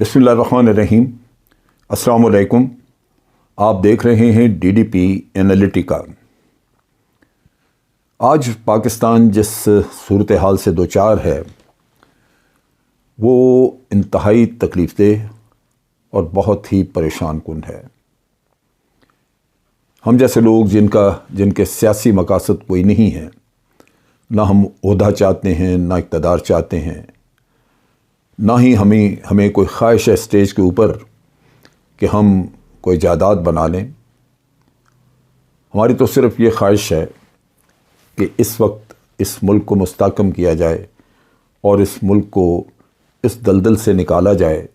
بسم اللہ الرحمن الرحیم۔ السلام علیکم۔ آپ دیکھ رہے ہیں ڈی ڈی پی انالیٹیکا۔ آج پاکستان جس صورتحال سے دوچار ہے وہ انتہائی تکلیف دہ اور بہت ہی پریشان کن ہے۔ ہم جیسے لوگ جن کے سیاسی مقاصد کوئی نہیں ہیں، نہ ہم عہدہ چاہتے ہیں، نہ اقتدار چاہتے ہیں، نہ ہی ہمیں کوئی خواہش ہے اسٹیج کے اوپر کہ ہم کوئی جائیداد بنا لیں۔ ہماری تو صرف یہ خواہش ہے کہ اس وقت اس ملک کو مستحکم کیا جائے اور اس ملک کو اس دلدل سے نکالا جائے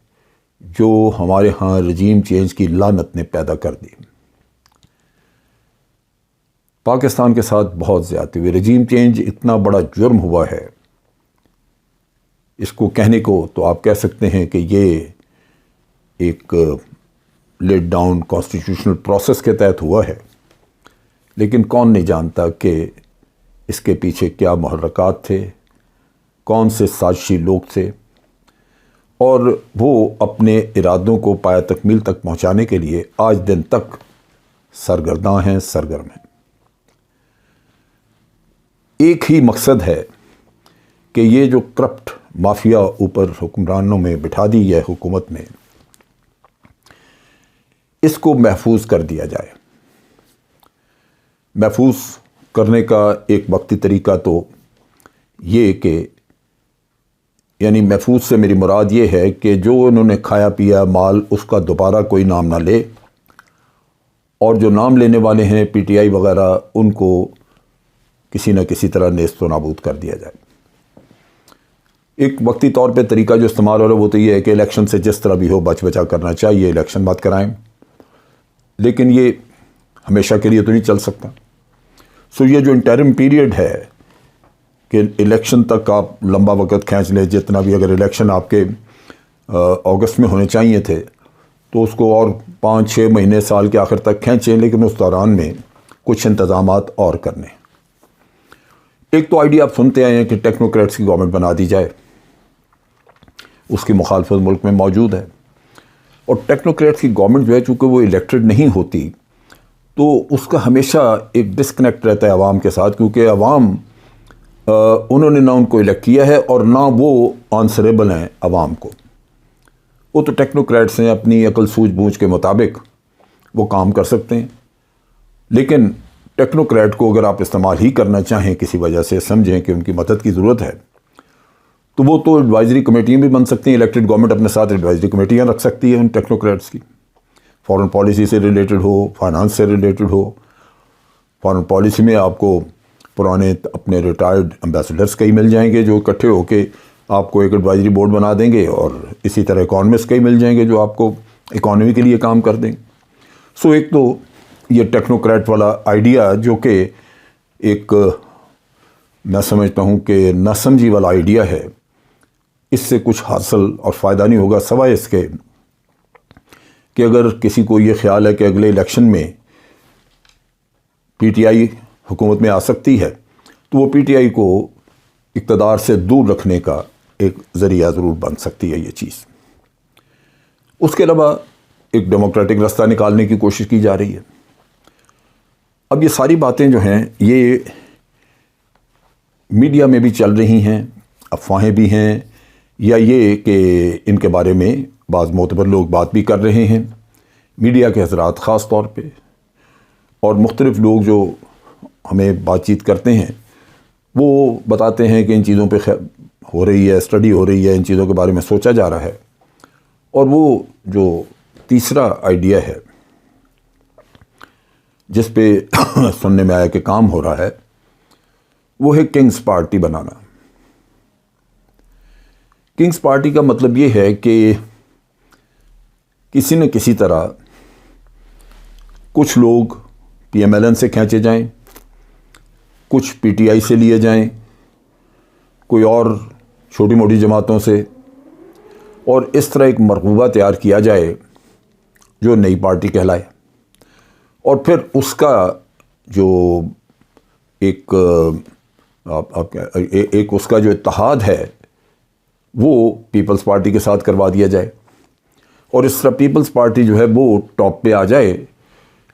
جو ہمارے ہاں رجیم چینج کی لعنت نے پیدا کر دی۔ پاکستان کے ساتھ بہت زیادتی ہوئی۔ رجیم چینج اتنا بڑا جرم ہوا ہے، اس کو کہنے کو تو آپ کہہ سکتے ہیں کہ یہ ایک لیٹ ڈاؤن کانسٹیٹیوشنل پروسیس کے تحت ہوا ہے، لیکن کون نہیں جانتا کہ اس کے پیچھے کیا محرکات تھے، کون سے سازشی لوگ تھے، اور وہ اپنے ارادوں کو پایہ تکمیل تک پہنچانے کے لیے آج دن تک سرگرداں ہیں، سرگرم ہیں۔ ایک ہی مقصد ہے کہ یہ جو کرپٹ مافیا اوپر حکمرانوں میں بٹھا دی ہے حکومت میں، اس کو محفوظ کر دیا جائے۔ محفوظ کرنے کا ایک وقتی طریقہ تو یہ کہ یعنی محفوظ سے میری مراد یہ ہے کہ جو انہوں نے کھایا پیا مال اس کا دوبارہ کوئی نام نہ لے، اور جو نام لینے والے ہیں پی ٹی آئی وغیرہ ان کو کسی نہ کسی طرح نیست و نابود کر دیا جائے۔ ایک وقتی طور پہ طریقہ جو استعمال ہو رہا ہے وہ تو یہ ہے کہ الیکشن سے جس طرح بھی ہو بچ بچا کرنا چاہیے، الیکشن مت کرائیں، لیکن یہ ہمیشہ کے لیے تو نہیں چل سکتا۔ سو یہ جو انٹرم پیریڈ ہے کہ الیکشن تک آپ لمبا وقت کھینچ لیں، جتنا بھی، اگر الیکشن آپ کے اگست میں ہونے چاہیے تھے تو اس کو اور 5-6 مہینے سال کے آخر تک کھینچیں، لیکن اس دوران میں کچھ انتظامات اور کرنے۔ ایک تو آئیڈیا آپ سنتے آئے ہیں کہ ٹیکنوکریٹس کی گورنمنٹ بنا دی جائے، اس کی مخالفت ملک میں موجود ہے، اور ٹیکنوکریٹس کی گورنمنٹ جو ہے چونکہ وہ الیکٹڈ نہیں ہوتی تو اس کا ہمیشہ ایک ڈسکنیکٹ رہتا ہے عوام کے ساتھ، کیونکہ عوام انہوں نے نہ ان کو الیکٹ کیا ہے اور نہ وہ آنسریبل ہیں عوام کو۔ وہ تو ٹیکنوکریٹس ہیں، اپنی عقل سوجھ بوجھ کے مطابق وہ کام کر سکتے ہیں، لیکن ٹیکنوکریٹ کو اگر آپ استعمال ہی کرنا چاہیں، کسی وجہ سے سمجھیں کہ ان کی مدد کی ضرورت ہے، تو وہ تو ایڈوائزری کمیٹیاں بھی بن سکتی ہیں۔ الیکٹڈ گورنمنٹ اپنے ساتھ ایڈوائزری کمیٹیاں رکھ سکتی ہے ان ٹیکنوکریٹس کی، فارن پالیسی سے ریلیٹڈ ہو، فائنانس سے ریلیٹڈ ہو۔ فارن پالیسی میں آپ کو پرانے اپنے ریٹائرڈ امبیسڈرس کئی مل جائیں گے جو اکٹھے ہو کے آپ کو ایک ایڈوائزری بورڈ بنا دیں گے، اور اسی طرح اکانومسٹ کئی مل جائیں گے جو آپ کو اکانومی کے لیے کام کر دیں گے۔ سو ایک تو یہ ٹیکنوکریٹ والا آئیڈیا جو کہ ایک میں سمجھتا ہوں کہ نہ سمجھی والا آئیڈیا ہے، اس سے کچھ حاصل اور فائدہ نہیں ہوگا، سوائے اس کے کہ اگر کسی کو یہ خیال ہے کہ اگلے الیکشن میں پی ٹی آئی حکومت میں آ سکتی ہے تو وہ پی ٹی آئی کو اقتدار سے دور رکھنے کا ایک ذریعہ ضرور بن سکتی ہے یہ چیز۔ اس کے علاوہ ایک ڈیموکریٹک راستہ نکالنے کی کوشش کی جا رہی ہے۔ اب یہ ساری باتیں جو ہیں یہ میڈیا میں بھی چل رہی ہیں، افواہیں بھی ہیں، یا یہ کہ ان کے بارے میں بعض معتبر لوگ بات بھی کر رہے ہیں، میڈیا کے حضرات خاص طور پہ، اور مختلف لوگ جو ہمیں بات چیت کرتے ہیں وہ بتاتے ہیں کہ ان چیزوں پہ ہو رہی ہے، اسٹڈی ہو رہی ہے، ان چیزوں کے بارے میں سوچا جا رہا ہے۔ اور وہ جو تیسرا آئیڈیا ہے جس پہ سننے میں آیا کہ کام ہو رہا ہے وہ ہے کنگز پارٹی بنانا۔ کنگز پارٹی کا مطلب یہ ہے کہ کسی نہ کسی طرح کچھ لوگ پی ایم ایل این سے کھینچے جائیں، کچھ پی ٹی آئی سے لیے جائیں، کوئی اور چھوٹی موٹی جماعتوں سے، اور اس طرح ایک مرغوبہ تیار کیا جائے جو نئی پارٹی کہلائے، اور پھر اس کا جو ایک اس کا جو اتحاد ہے وہ پیپلز پارٹی کے ساتھ کروا دیا جائے۔ اور اس طرح پیپلز پارٹی جو ہے وہ ٹاپ پہ آ جائے،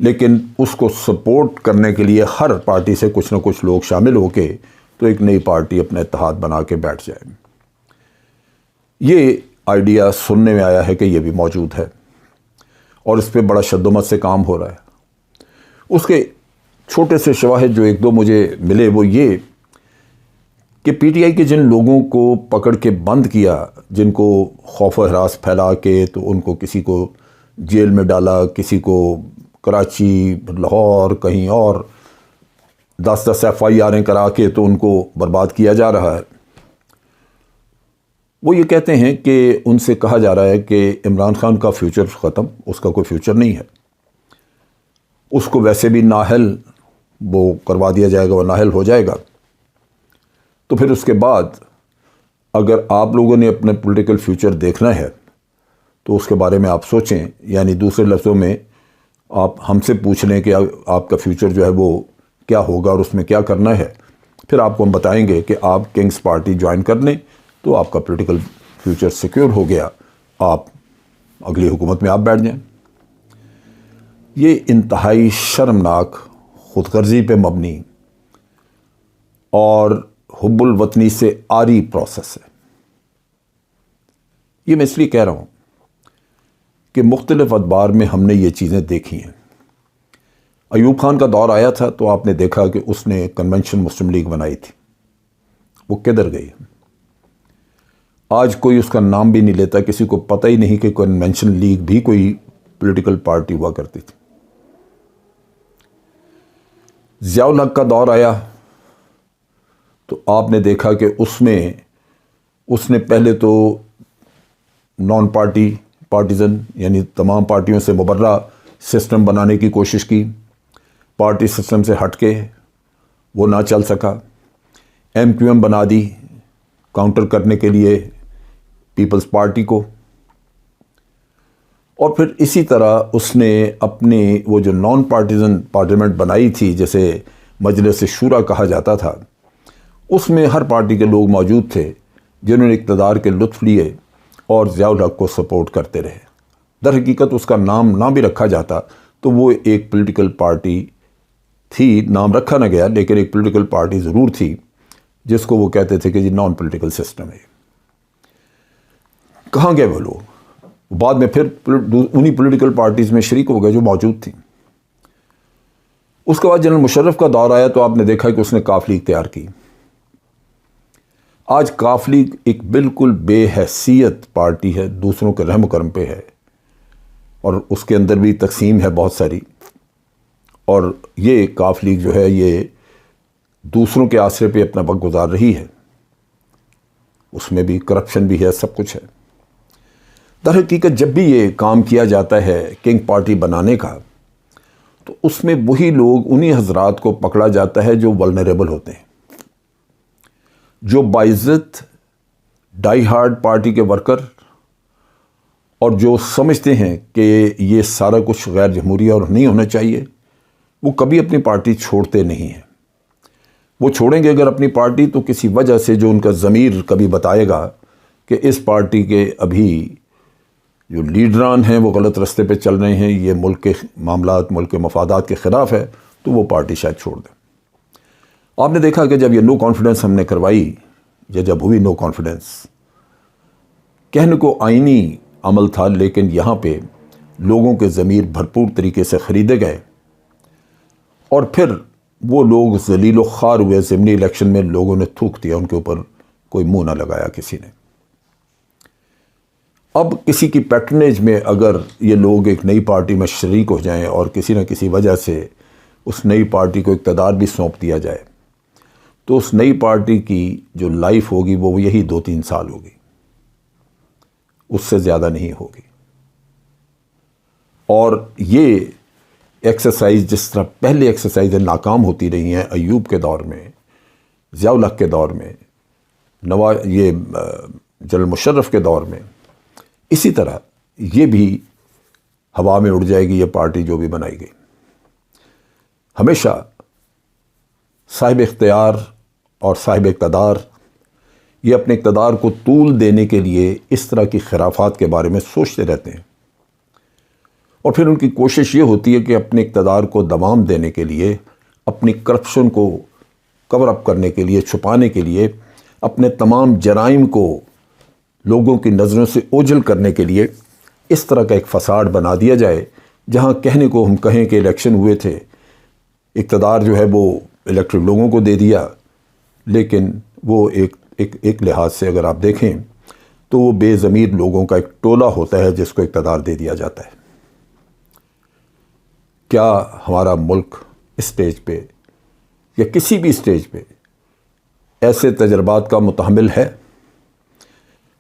لیکن اس کو سپورٹ کرنے کے لیے ہر پارٹی سے کچھ نہ کچھ لوگ شامل ہو کے تو ایک نئی پارٹی اپنا اتحاد بنا کے بیٹھ جائے۔ یہ آئیڈیا سننے میں آیا ہے کہ یہ بھی موجود ہے اور اس پہ بڑا شدت سے کام ہو رہا ہے۔ اس کے چھوٹے سے شواہد جو ایک دو مجھے ملے وہ یہ کہ پی ٹی آئی کے جن لوگوں کو پکڑ کے بند کیا، جن کو خوف و ہراس پھیلا کے تو ان کو کسی کو جیل میں ڈالا، کسی کو کراچی، لاہور، کہیں اور 10 FIR کرا کے تو ان کو برباد کیا جا رہا ہے، وہ یہ کہتے ہیں کہ ان سے کہا جا رہا ہے کہ عمران خان کا فیوچر ختم، اس کا کوئی فیوچر نہیں ہے، اس کو ویسے بھی نااہل وہ کروا دیا جائے گا، وہ نااہل ہو جائے گا۔ تو پھر اس کے بعد اگر آپ لوگوں نے اپنا پولیٹیکل فیوچر دیکھنا ہے تو اس کے بارے میں آپ سوچیں، یعنی دوسرے لفظوں میں آپ ہم سے پوچھ لیں کہ آپ کا فیوچر جو ہے وہ کیا ہوگا اور اس میں کیا کرنا ہے، پھر آپ کو ہم بتائیں گے کہ آپ کنگز پارٹی جوائن کر لیں تو آپ کا پولیٹیکل فیوچر سیکیور ہو گیا، آپ اگلی حکومت میں آپ بیٹھ جائیں۔ یہ انتہائی شرمناک، خود غرضی پہ مبنی اور حب الوطنی سے عاری پروسیس ہے۔ یہ میں اس لیے کہہ رہا ہوں کہ مختلف ادوار میں ہم نے یہ چیزیں دیکھی ہیں۔ ایوب خان کا دور آیا تھا تو آپ نے دیکھا کہ اس نے کنونشن مسلم لیگ بنائی تھی، وہ کدھر گئی؟ آج کوئی اس کا نام بھی نہیں لیتا، کسی کو پتہ ہی نہیں کہ کنونشن لیگ بھی کوئی پولیٹیکل پارٹی ہوا کرتی تھی۔ ضیاء الحق کا دور آیا تو آپ نے دیکھا کہ اس نے پہلے تو نان پارٹیزن یعنی تمام پارٹیوں سے مبرہ سسٹم بنانے کی کوشش کی، پارٹی سسٹم سے ہٹ کے وہ نہ چل سکا، MQM بنا دی کاؤنٹر کرنے کے لیے پیپلز پارٹی کو، اور پھر اسی طرح اس نے اپنی وہ جو نان پارٹیزن پارلیمنٹ بنائی تھی جسے مجلس شورا کہا جاتا تھا، اس میں ہر پارٹی کے لوگ موجود تھے جنہوں نے اقتدار کے لطف لیے اور ضیاء الحق کو سپورٹ کرتے رہے۔ در حقیقت اس کا نام نہ بھی رکھا جاتا تو وہ ایک پولیٹیکل پارٹی تھی، نام رکھا نہ گیا لیکن ایک پولیٹیکل پارٹی ضرور تھی جس کو وہ کہتے تھے کہ جی نان پولیٹیکل سسٹم ہے۔ کہاں گئے وہ لوگ؟ بعد میں پھر انہی پولیٹیکل پارٹیز میں شریک ہو گئے جو موجود تھیں۔ اس کے بعد جنرل مشرف کا دور آیا تو آپ نے دیکھا کہ اس نے کاف لیگ تیار کی۔ آج کاف لیگ ایک بالکل بے حیثیت پارٹی ہے، دوسروں کے رحم و کرم پہ ہے، اور اس کے اندر بھی تقسیم ہے بہت ساری، اور یہ کاف لیگ جو ہے یہ دوسروں کے آسرے پہ اپنا وقت گزار رہی ہے، اس میں بھی کرپشن بھی ہے، سب کچھ ہے۔ در حقیقت جب بھی یہ کام کیا جاتا ہے کنگ پارٹی بنانے کا تو اس میں وہی لوگ، انہی حضرات کو پکڑا جاتا ہے جو ولنریبل ہوتے ہیں، جو باعزت ڈائی ہارڈ پارٹی کے ورکر اور جو سمجھتے ہیں کہ یہ سارا کچھ غیر جمہوری اور نہیں ہونا چاہیے، وہ کبھی اپنی پارٹی چھوڑتے نہیں ہیں۔ وہ چھوڑیں گے اگر اپنی پارٹی تو کسی وجہ سے جو ان کا ضمیر کبھی بتائے گا کہ اس پارٹی کے ابھی جو لیڈران ہیں وہ غلط رستے پہ چل رہے ہیں، یہ ملک کے معاملات، ملک کے مفادات کے خلاف ہے، تو وہ پارٹی شاید چھوڑ دیں۔ آپ نے دیکھا کہ جب یہ نو کانفیڈنس ہم نے کروائی یا جب ہوئی نو کانفیڈنس، کہنے کو آئینی عمل تھا لیکن یہاں پہ لوگوں کے ضمیر بھرپور طریقے سے خریدے گئے، اور پھر وہ لوگ ذلیل و خوار ہوئے۔ ضمنی الیکشن میں لوگوں نے تھوک دیا، ان کے اوپر کوئی منہ نہ لگایا کسی نے۔ اب کسی کی پیٹرنیج میں اگر یہ لوگ ایک نئی پارٹی میں شریک ہو جائیں اور کسی نہ کسی وجہ سے اس نئی پارٹی کو اقتدار بھی سونپ دیا جائے تو اس نئی پارٹی کی جو لائف ہوگی وہ یہی 2-3 سال ہوگی، اس سے زیادہ نہیں ہوگی۔ اور یہ ایکسرسائز جس طرح پہلے ایکسرسائزیں ناکام ہوتی رہی ہیں، ایوب کے دور میں، ضیاء الحق کے دور میں، یہ جنرل مشرف کے دور میں، اسی طرح یہ بھی ہوا میں اڑ جائے گی یہ پارٹی جو بھی بنائی گئی۔ ہمیشہ صاحب اختیار اور صاحب اقتدار یہ اپنے اقتدار کو طول دینے کے لیے اس طرح کی خرافات کے بارے میں سوچتے رہتے ہیں۔ اور پھر ان کی کوشش یہ ہوتی ہے کہ اپنے اقتدار کو دوام دینے کے لیے، اپنی کرپشن کو کور اپ کرنے کے لیے، چھپانے کے لیے، اپنے تمام جرائم کو لوگوں کی نظروں سے اوجھل کرنے کے لیے اس طرح کا ایک فساد بنا دیا جائے، جہاں کہنے کو ہم کہیں کہ الیکشن ہوئے تھے، اقتدار جو ہے وہ الیکٹڈ لوگوں کو دے دیا، لیکن وہ ایک لحاظ سے اگر آپ دیکھیں تو وہ بے ضمیر لوگوں کا ایک ٹولہ ہوتا ہے جس کو اقتدار دے دیا جاتا ہے۔ کیا ہمارا ملک اس سٹیج پہ یا کسی بھی سٹیج پہ ایسے تجربات کا متحمل ہے؟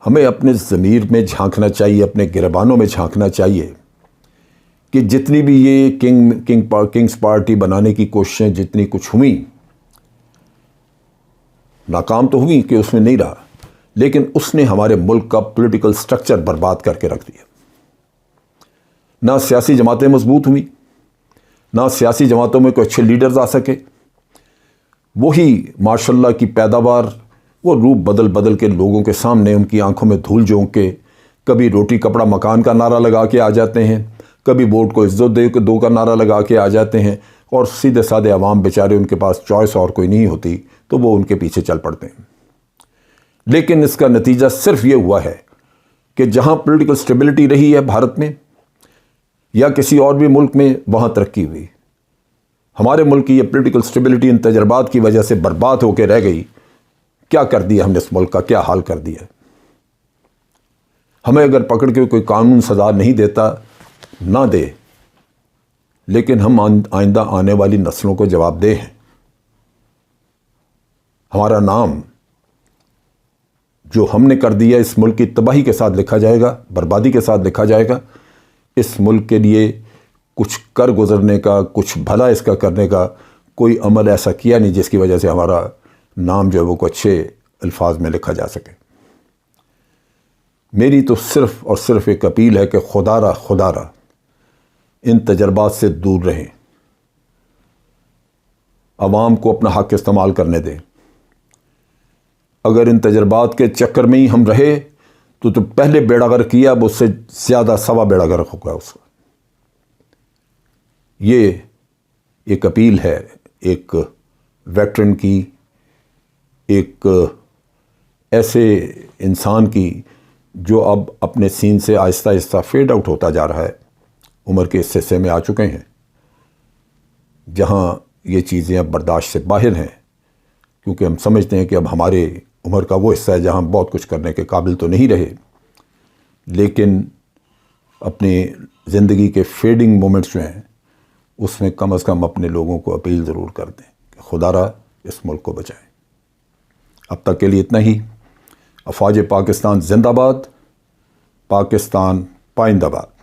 ہمیں اپنے ضمیر میں جھانکنا چاہیے، اپنے گریبانوں میں جھانکنا چاہیے کہ جتنی بھی یہ کنگز پارٹی بنانے کی کوششیں جتنی کچھ ہوئیں، ناکام تو ہوئی کہ اس میں نہیں رہا، لیکن اس نے ہمارے ملک کا پولیٹیکل سٹرکچر برباد کر کے رکھ دیا۔ نہ سیاسی جماعتیں مضبوط ہوئیں، نہ سیاسی جماعتوں میں کوئی اچھے لیڈرز آ سکے، وہی ماشاءاللہ کی پیداوار وہ روپ بدل بدل کے لوگوں کے سامنے ان کی آنکھوں میں دھول جھونک کے کبھی روٹی کپڑا مکان کا نعرہ لگا کے آ جاتے ہیں، کبھی ووٹ کو عزت دو کا نعرہ لگا کے آ جاتے ہیں، اور سیدھے سادے عوام بیچارے ان کے پاس چوائس اور کوئی نہیں ہوتی تو وہ ان کے پیچھے چل پڑتے ہیں۔ لیکن اس کا نتیجہ صرف یہ ہوا ہے کہ جہاں پولیٹیکل سٹیبلٹی رہی ہے بھارت میں یا کسی اور بھی ملک میں، وہاں ترقی ہوئی۔ ہمارے ملک کی یہ پولیٹیکل سٹیبلٹی ان تجربات کی وجہ سے برباد ہو کے رہ گئی۔ کیا کر دیا ہم نے، اس ملک کا کیا حال کر دیا۔ ہمیں اگر پکڑ کے کوئی قانون سزا نہیں دیتا، نہ دے، لیکن ہم آئندہ آنے والی نسلوں کو جواب دہ ہیں۔ ہمارا نام جو ہم نے کر دیا اس ملک کی تباہی کے ساتھ لکھا جائے گا، بربادی کے ساتھ لکھا جائے گا۔ اس ملک کے لیے کچھ کر گزرنے کا، کچھ بھلا اس کا کرنے کا کوئی عمل ایسا کیا نہیں جس کی وجہ سے ہمارا نام جو ہے وہ اچھے الفاظ میں لکھا جا سکے۔ میری تو صرف اور صرف ایک اپیل ہے کہ خدا را ان تجربات سے دور رہیں، عوام کو اپنا حق استعمال کرنے دیں۔ اگر ان تجربات کے چکر میں ہی ہم رہے تو پہلے بیڑا غرق کیا، اب اس سے زیادہ سوا بیڑا غرق ہوگا اس کا۔ یہ ایک اپیل ہے ایک ویٹرن کی، ایک ایسے انسان کی جو اب اپنے سین سے آہستہ آہستہ فیڈ آؤٹ ہوتا جا رہا ہے، عمر کے اس حصے میں آ چکے ہیں جہاں یہ چیزیں اب برداشت سے باہر ہیں، کیونکہ ہم سمجھتے ہیں کہ اب ہمارے عمر کا وہ حصہ ہے جہاں بہت کچھ کرنے کے قابل تو نہیں رہے، لیکن اپنے زندگی کے فیڈنگ مومنٹس جو ہیں اس میں کم از کم اپنے لوگوں کو اپیل ضرور کر دیں کہ خدا را اس ملک کو بچائیں۔ اب تک کے لیے اتنا ہی۔ افواج پاکستان زندہ باد، پاکستان پائندہ باد۔